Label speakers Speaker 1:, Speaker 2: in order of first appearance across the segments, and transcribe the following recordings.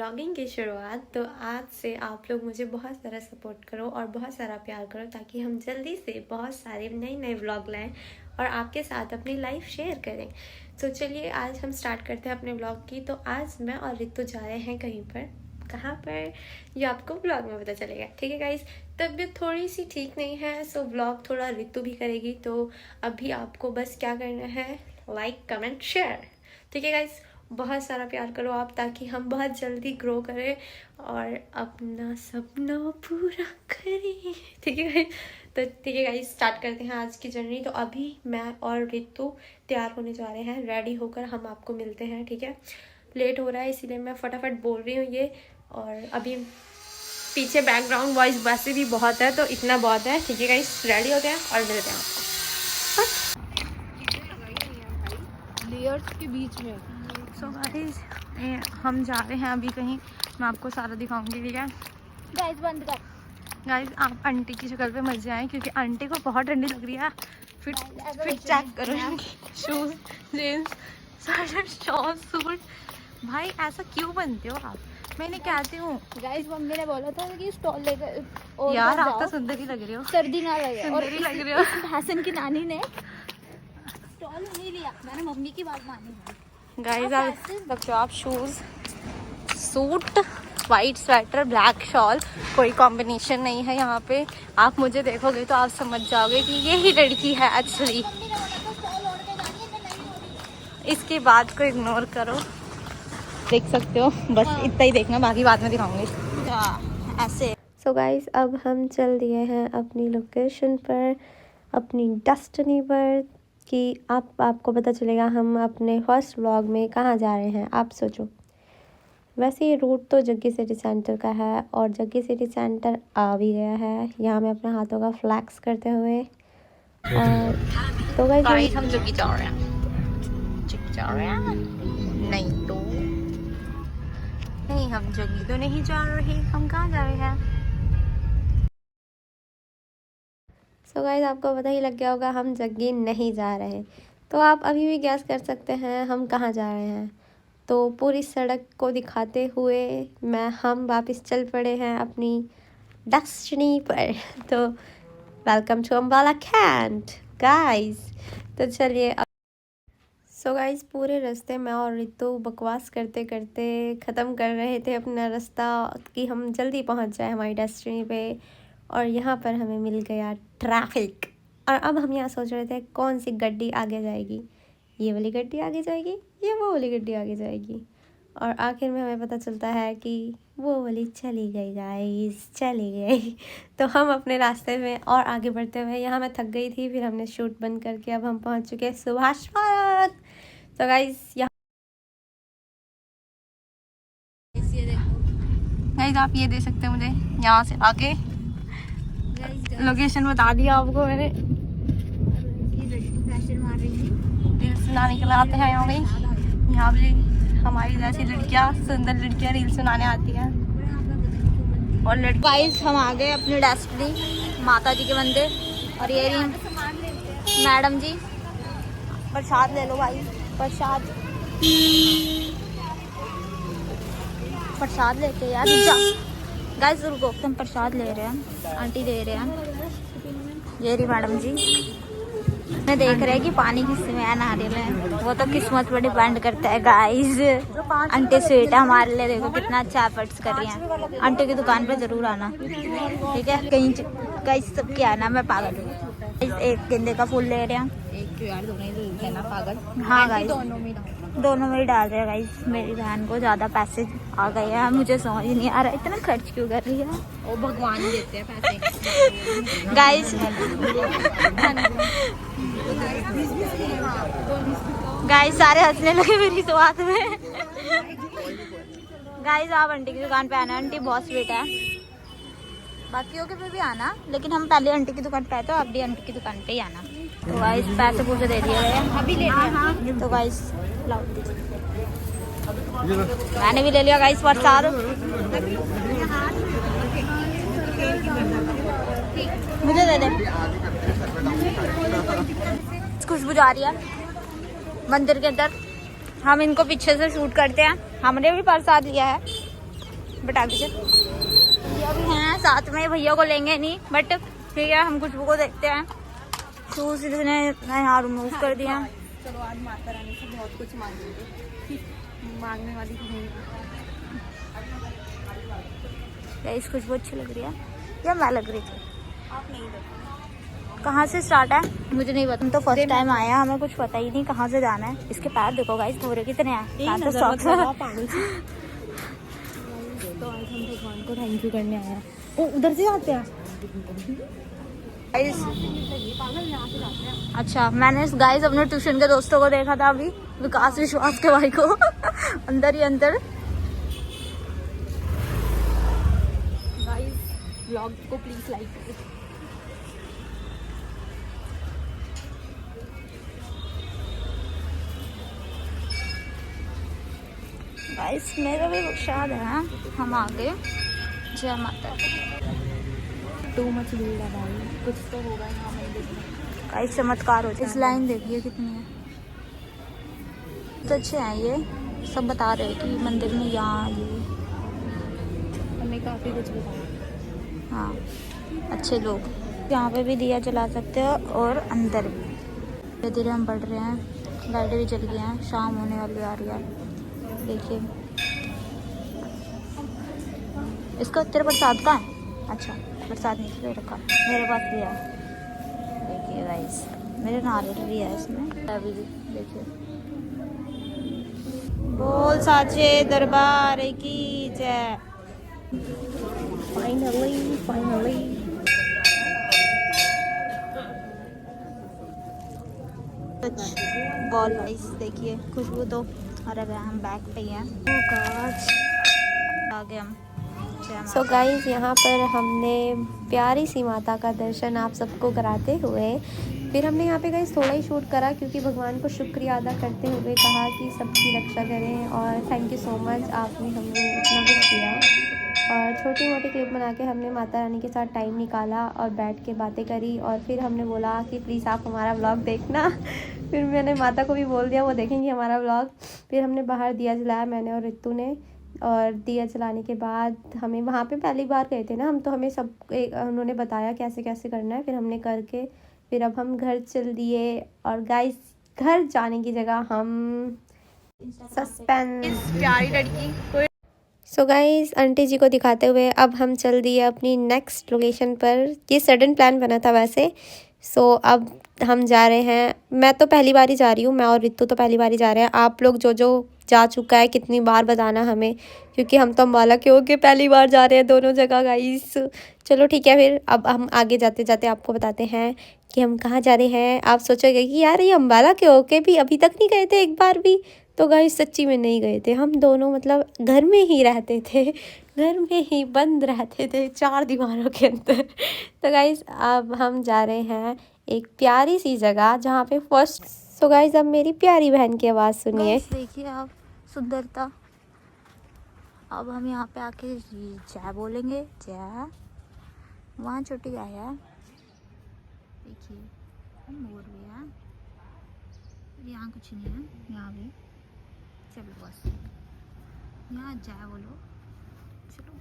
Speaker 1: Vlogging की शुरुआत। तो आज से आप लोग मुझे बहुत सारा सपोर्ट करो और बहुत सारा प्यार करो ताकि हम जल्दी से बहुत सारे नए नए व्लॉग लाएं और आपके साथ अपनी लाइफ शेयर करें। तो चलिए आज हम स्टार्ट करते हैं अपने व्लॉग की। तो आज मैं और रितु जा रहे हैं कहीं पर, कहाँ पर ये आपको व्लॉग में पता चलेगा। ठीक है गाइस, तबीयत थोड़ी सी ठीक नहीं है सो व्लॉग थोड़ा रितु भी करेगी। तो अभी आपको बस क्या करना है, लाइक कमेंट शेयर। ठीक है गाइस, बहुत सारा प्यार करो आप ताकि हम बहुत जल्दी ग्रो करें और अपना सपना पूरा करें। ठीक है गाइस, तो ठीक है गाइस स्टार्ट करते हैं आज की जर्नी। तो अभी मैं और रितु तैयार होने जा रहे हैं, रेडी होकर हम आपको मिलते हैं। ठीक है, लेट हो रहा है इसीलिए मैं फटाफट बोल रही हूँ ये। और अभी पीछे बैकग्राउंड वॉइस वैसे भी बहुत है तो इतना बहुत है। ठीक है गाइस, रेडी होते हैं और मिलते हैं आपको
Speaker 2: लेयर्स के बीच में।
Speaker 3: सो गाइस हम जा रहे हैं अभी कहीं, मैं आपको सारा दिखाऊंगी। ठीक है
Speaker 2: गाइस बंद कर।
Speaker 3: गाइस आप आंटी की शक्ल पे मत जाएं क्योंकि आंटी को बहुत ठंडी लग रही है। फिर चेक करो शूज, जीन्स, शॉर्ट, सूट। भाई ऐसा क्यों बनते हो आप, मैं नहीं कहती हूँ।
Speaker 2: गाइस मम्मी ने बोला था कि स्टॉल लेकर और
Speaker 3: यार आप तो सुंदर ही लग रही हो,
Speaker 2: सर्दी ना लगे। और
Speaker 3: सुंदर ही लग रही हो।
Speaker 2: हसन की नानी ने स्टॉल नहीं लिया, मैंने मम्मी की बात मानी।
Speaker 3: गाइस आप देखो, आप shoes, suit, white sweater, black shawl, कोई कॉम्बिनेशन नहीं है यहाँ पे। आप मुझे देखोगे तो आप समझ जाओगे कि ये ही लड़की है एक्चुअली। इसकी बात को इग्नोर करो, देख सकते हो, बस इतना ही देखना, बाकी बाद में दिखाऊंगी ऐसे।
Speaker 1: सो गाइस अब हम चल दिए हैं अपनी लोकेशन पर, अपनी डेस्टिनी पर, कि आपको पता चलेगा हम अपने फर्स्ट व्लॉग में कहाँ जा रहे हैं। आप सोचो, वैसे ये रूट तो जग्गी सिटी सेंटर का है और जग्गी सिटी सेंटर आ भी गया है यहाँ मैं अपने हाथों का फ्लैक्स करते हुए। और तो गाइस
Speaker 3: हम जग्गी जा रहे हैं, नहीं तो नहीं, हम जग्गी तो नहीं जा रहे। हम कहाँ जा रहे हैं?
Speaker 1: सो गाइस आपको पता ही लग गया होगा हम जग्गी नहीं जा रहे। तो आप अभी भी गैस कर सकते हैं हम कहाँ जा रहे हैं। तो पूरी सड़क को दिखाते हुए हम वापस चल पड़े हैं अपनी डेस्टिनी पर। तो welcome to Ambala cantt guys. तो चलिए सो गाइस पूरे रास्ते मैं और रितु बकवास करते करते ख़त्म कर रहे थे अपना रास्ता कि हम जल्दी पहुंच जाए हमारी डेस्टिनी पे। और यहाँ पर हमें मिल गया ट्रैफिक और अब हम यहाँ सोच रहे थे कौन सी गड्डी आगे जाएगी, ये वाली गड्डी आगे जाएगी या वो वाली गड्डी आगे जाएगी। और आखिर में हमें पता चलता है कि वो वाली चली गई गाइस, चली गई। तो हम अपने रास्ते में और आगे बढ़ते हुए, यहाँ मैं थक गई थी, फिर हमने शूट बंद करके अब हम पहुँच चुके हैं सुभाष पार्क। तो गाइस
Speaker 3: गाइस आप ये दे सकते हैं मुझे यहाँ से आके, लोकेशन बता दिया आपको मैंने। रील्स बनाने के लिए आते हैं यहाँ पे हमारी जैसी लड़कियाँ, सुंदर लड़कियाँ रील्स बनाने आती हैं। और लड़की
Speaker 2: गाइस हम आ गए अपनी डेस्टिनी माता जी के मंदिर। और ये रही मैडम जी,
Speaker 3: प्रसाद ले लो भाई,
Speaker 2: प्रसाद लेते यार। गाइस रुको, हम प्रसाद ले रहे हैं, आंटी दे रहे हैं। ये रही मैडम जी, मैं देख रहे हैं कि पानी की स्मेल आ रही है, वो तो किस्मत पर डिपेंड करता है गाइस। आंटी स्वीट है हमारे लिए, देखो कितना अच्छा एफर्ट्स कर रही हैं। आंटी की दुकान पे जरूर आना, ठीक है? कहीं गाइस सबके आना, मैं पागल हूँ। एक गेंदे का फूल ले रहे हैं, हाँ गाइस दोनों में ही डाल रहे हैं गाइस। मेरी बहन को ज़्यादा पैसे आ गए हैं, मुझे समझ नहीं आ रहा इतना खर्च क्यों कर रही है।
Speaker 3: वो भगवान देते हैं पैसे
Speaker 2: गाइस गाइस सारे हंसने लगे मेरी तो बात में। गाइस आप आंटी की दुकान पे आना, आंटी बहुत स्वीट है। बाकियों के पे भी आना, लेकिन हम पहले आंटी की दुकान पे आए तो आप भी आंटी की दुकान पे ही आना। तो गाइस पैसे पूछे दे दिए गए हैं, अभी ले लिया। तो गाइस मैंने भी ले लिया गाइस प्रसाद। मुझे दे दे, खुशबू जा रही है मंदिर के अंदर। हम इनको पीछे से शूट करते हैं, हमने भी प्रसाद लिया है। बट आगे चल। भैया भी हैं साथ में, भैया को लेंगे नहीं बट ठीक है, हम खुशबू को देखते हैं। शूज इसने यहाँ रिमूव कर दिया।
Speaker 3: चलो आज माता रानी से बहुत कुछ मांगेंगे, मांगने वाली तो नहीं।
Speaker 2: इस खुशबू अच्छी लग रही है या मैं लग रही थी?
Speaker 3: आप नहीं लगे।
Speaker 2: कहाँ से स्टार्ट है मुझे नहीं पता, हम तो फर्स्ट टाइम आए हैं, हमें कुछ पता ही नहीं कहाँ से जाना है। इसके पैर देखो गाइस, धोरे कितने हैं। तो आज हम भगवान को थैंक यू करने आए हैं। ओ उधर से जाते हैं। अच्छा, मैंने गाइस अपने ट्यूशन के दोस्तों को देखा था अभी, विकास विश्वास के भाई को अंदर ही अंदर।
Speaker 3: गाइस व्लॉग को प्लीज लाइक करें।
Speaker 2: गाइस मेरा भी शायद है, हम आगे। जय माता।
Speaker 3: टू मच भीड़ है भाई, कुछ तो होगा यहाँ पर देखने।
Speaker 2: गाइस चमत्कार हो जाए। इस लाइन देखिए कितनी है, तो अच्छे हैं ये सब, बता रहे हैं कि मंदिर में यहाँ ये
Speaker 3: हमें काफ़ी कुछ बताया।
Speaker 2: हाँ अच्छे लोग यहाँ पे भी दिया जला सकते हो और अंदर भी। धीरे धीरे हम बढ़ रहे हैं, लाइटें भी जल गई हैं, शाम होने वाली आ रही है। देखिए इसका तेरे प्रसाद का है? अच्छा प्रसाद नहीं ले रखा, मेरे पास भी है। देखिए गाइस मेरे नारियल भी है इसमें। अभी देखिए, बोल साचे दरबार की जय।
Speaker 3: फाइनली
Speaker 2: बॉल गाइस देखिए, खुशबू तो। और अब हम बैक पे ही हैं। आगे हम
Speaker 1: सो गाइस यहाँ पर हमने प्यारी सी माता का दर्शन आप सबको कराते हुए फिर हमने यहाँ पे गाइस थोड़ा ही शूट करा, क्योंकि भगवान को शुक्रिया अदा करते हुए कहा कि सबकी रक्षा करें और थैंक यू सो मच, आपने हमें इतना कुछ किया। और छोटी मोटी क्लिप बना के हमने माता रानी के साथ टाइम निकाला और बैठ के बातें करी। और फिर हमने बोला कि प्लीज़ आप हमारा व्लॉग देखना। फिर मैंने माता को भी बोल दिया वो देखेंगी हमारा व्लॉग। फिर हमने बाहर दिया जलाया, मैंने और रितु ने। और दिया जलाने के बाद हमें वहाँ पे पहली बार गए थे ना हम, तो हमें सब उन्होंने बताया कैसे कैसे करना है। फिर हमने करके फिर अब हम घर चल दिए। और गाइस घर जाने की जगह हम सस्पेंस
Speaker 3: प्यारी लड़की कोई।
Speaker 1: सो गाइस आंटी जी को दिखाते हुए अब हम चल दिए अपनी नेक्स्ट लोकेशन पर। ये सडन प्लान बना था वैसे। सो अब हम जा रहे हैं, मैं तो पहली बार ही जा रही हूँ, मैं और रितु तो पहली बार ही जा रहे हैं। आप लोग जो जो जा चुका है कितनी बार बताना हमें, क्योंकि हम तो अम्बाला के होके पहली बार जा रहे हैं दोनों जगह गाइस। चलो ठीक है, फिर अब हम आगे जाते जाते आपको बताते हैं कि हम कहाँ जा रहे हैं। आप सोचोगे कि यार ये अम्बाला के होके भी अभी तक नहीं गए थे एक बार भी, तो गाइस सच्ची में नहीं गए थे। हम दोनों मतलब घर में ही रहते थे, घर में ही बंद रहते थे 4 दीवारों के अंदर। तो गाइस अब हम जा रहे हैं एक प्यारी सी जगह जहाँ पे फर्स्ट। सो गाइस अब मेरी प्यारी बहन की आवाज़ सुनिए।
Speaker 2: देखिए आप सुंदरता। अब हम यहाँ पे आके जय बोलेंगे, जय। वहाँ छोटी गाय है, देखिए मोर भी है। यहाँ कुछ नहीं है, यहाँ भी। चलो बस यहाँ जय बोलो, चलो।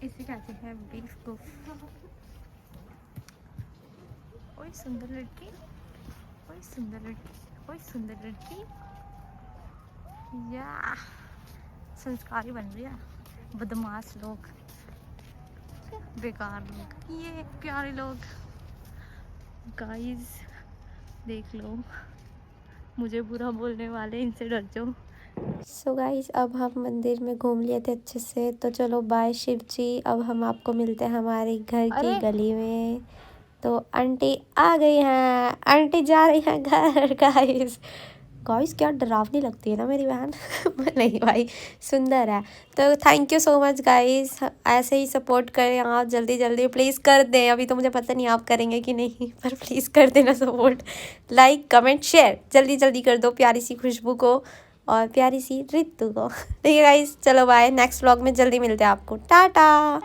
Speaker 3: इसे कहते हैं बीफ को। ओए सुंदर लड़की, ओए सुंदर लड़की, ओए सुंदर लड़की। या संस्कारी बन रही है। बदमाश लोग, बेकार लोग, ये प्यारे लोग। गाइस देख लो, मुझे बुरा बोलने वाले इनसे डर जाओ।
Speaker 1: सो गाइस अब हम मंदिर में घूम लिए थे अच्छे से, तो चलो बाय शिव जी। अब हम आपको मिलते हैं हमारे घर की गली में। तो आंटी आ गई हैं, आंटी जा रही हैं घर गाइस। गाइस क्या डरावनी लगती है ना मेरी बहन। नहीं भाई, सुंदर है। तो thank you so much guys, ऐसे ही सपोर्ट करें आप, जल्दी जल्दी प्लीज़ कर दें। अभी तो मुझे पता नहीं आप करेंगे कि नहीं, पर प्लीज़ कर देना सपोर्ट, लाइक कमेंट शेयर जल्दी जल्दी कर दो प्यारी सी खुशबू को और प्यारी सी रितु को। ठीक है गाइस, चलो बाय, नेक्स्ट व्लॉग में जल्दी मिलते हैं आपको, टाटा।